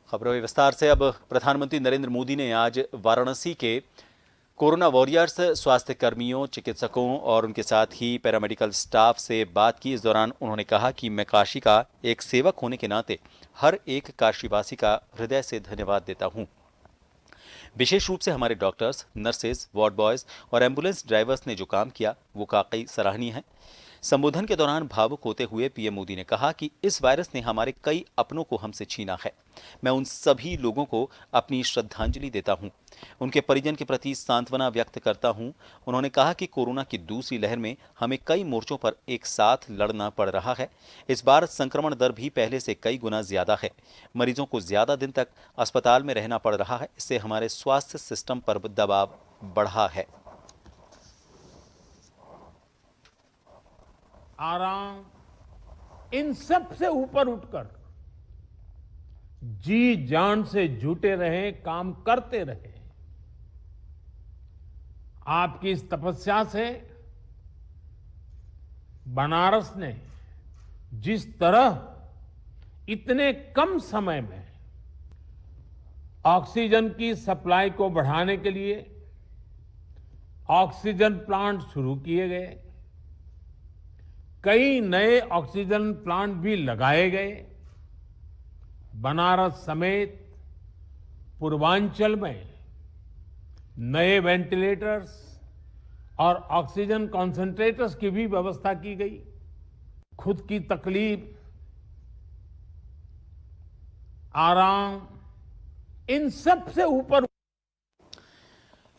खबरों में विस्तार से। अब प्रधानमंत्री नरेंद्र मोदी ने आज वाराणसी के कोरोना वॉरियर्स, स्वास्थ्य कर्मियों, चिकित्सकों और उनके साथ ही पैरामेडिकल स्टाफ से बात की। इस दौरान उन्होंने कहा कि मैं काशी का एक सेवक होने के नाते हर एक काशीवासी का हृदय से धन्यवाद देता हूं। विशेष रूप से हमारे डॉक्टर्स, नर्सेज, वार्ड बॉयज और एम्बुलेंस ड्राइवर्स ने जो काम किया वो वाकई सराहनीय है। संबोधन के दौरान भावुक होते हुए पीएम मोदी ने कहा कि इस वायरस ने हमारे कई अपनों को हमसे छीना है। मैं उन सभी लोगों को अपनी श्रद्धांजलि देता हूं, उनके परिजन के प्रति सांत्वना व्यक्त करता हूं। उन्होंने कहा कि कोरोना की दूसरी लहर में हमें कई मोर्चों पर एक साथ लड़ना पड़ रहा है। इस बार संक्रमण दर भी पहले से कई गुना ज्यादा है। मरीजों को ज्यादा दिन तक अस्पताल में रहना पड़ रहा है। इससे हमारे स्वास्थ्य सिस्टम पर दबाव बढ़ा है। आराम, इन सब से ऊपर उठकर जी जान से जुटे रहे, काम करते रहे। आपकी इस तपस्या से बनारस ने जिस तरह इतने कम समय में ऑक्सीजन की सप्लाई को बढ़ाने के लिए ऑक्सीजन प्लांट शुरू किए गए, कई नए ऑक्सीजन प्लांट भी लगाए गए। बनारस समेत पूर्वांचल में नए वेंटिलेटर्स और ऑक्सीजन कॉन्सेंट्रेटर्स की भी व्यवस्था की गई। खुद की तकलीफ, आराम, इन सब से ऊपर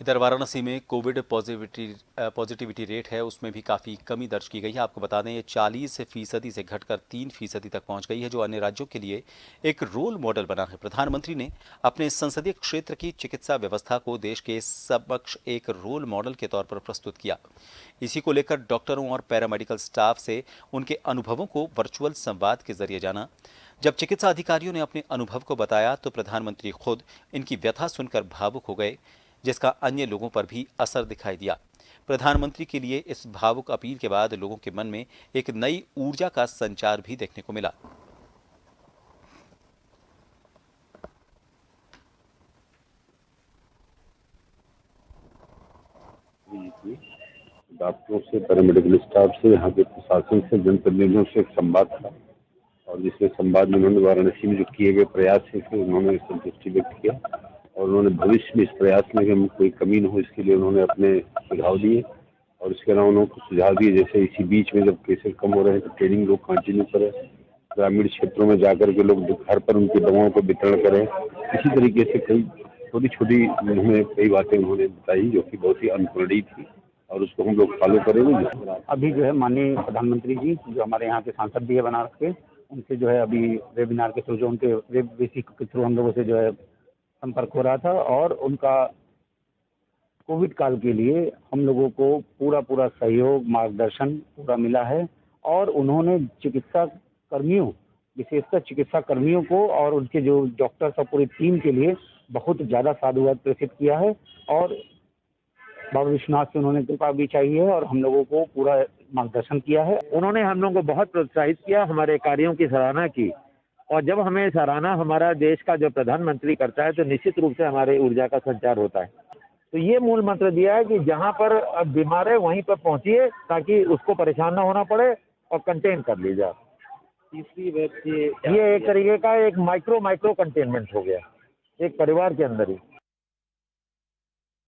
इधर वाराणसी में कोविड पॉजिटिविटी रेट है, उसमें भी काफ़ी कमी दर्ज की गई है। आपको बता दें ये 40% से घटकर 3% तक पहुंच गई है, जो अन्य राज्यों के लिए एक रोल मॉडल बना है। प्रधानमंत्री ने अपने संसदीय क्षेत्र की चिकित्सा व्यवस्था को देश के समक्ष एक रोल मॉडल के तौर पर प्रस्तुत किया। इसी को लेकर डॉक्टरों और पैरामेडिकल स्टाफ से उनके अनुभवों को वर्चुअल संवाद के जरिए जाना। जब चिकित्सा अधिकारियों ने अपने अनुभव को बताया तो प्रधानमंत्री खुद इनकी व्यथा सुनकर भावुक हो गए, जिसका अन्य लोगों पर भी असर दिखाई दिया। प्रधानमंत्री के लिए इस भावुक अपील के बाद लोगों के मन में एक नई ऊर्जा का संचार भी देखने को मिला। डॉक्टरों से, पैरामेडिकल स्टाफ से, यहाँ के प्रशासन से, जनप्रतिनिधियों से एक संवाद था और जिसमें संवाद में उन्होंने वाराणसी में जो किए गए प्रयास है उन्होंने संतुष्टि व्यक्त किया और उन्होंने भविष्य में इस प्रयास में कि कोई कमी न हो इसके लिए उन्होंने अपने सुझाव दिए। और इसके अलावा उन्होंने सुझाव दिए जैसे इसी बीच में जब केसेस कम हो रहे हैं तो ट्रेनिंग लोग कंटिन्यू करें, ग्रामीण क्षेत्रों में जाकर के लोग घर पर उनकी दवाओं को वितरण करें। इसी तरीके से कई छोटी छोटी उन्होंने कई बातें उन्होंने बताई जो कि बहुत ही अनुकरणीय थी और उसको हम लोग फॉलो करेंगे। अभी जो है माननीय प्रधानमंत्री जी जो हमारे यहाँ के सांसद भी है बनारस के, उनसे जो है अभी वेबिनार के थ्रू जो उनके वेब बेसिक के थ्रू हम लोगों से जो है संपर्क हो रहा था और उनका कोविड काल के लिए हम लोगों को पूरा सहयोग, मार्गदर्शन पूरा मिला है और उन्होंने चिकित्सा कर्मियों, विशेषकर चिकित्सा कर्मियों को और उनके जो डॉक्टर्स और पूरी टीम के लिए बहुत ज़्यादा साधुवाद प्रेषित किया है और बाबा विश्वनाथ से उन्होंने कृपा भी चाहिए और हम लोगों को पूरा मार्गदर्शन किया है। उन्होंने हम लोगों को बहुत प्रोत्साहित किया, हमारे कार्यों की सराहना की और जब हमें सराहना हमारा देश का जो प्रधानमंत्री करता है तो निश्चित रूप से हमारे ऊर्जा का संचार होता है। तो ये मूल मंत्र दिया है कि जहाँ पर बीमार है वहीं पर पहुंचिए ताकि उसको परेशान ना होना पड़े और कंटेन कर ली जाए। तीसरी वेब से ये एक तरीके का एक माइक्रो कंटेनमेंट हो गया एक परिवार के अंदर ही।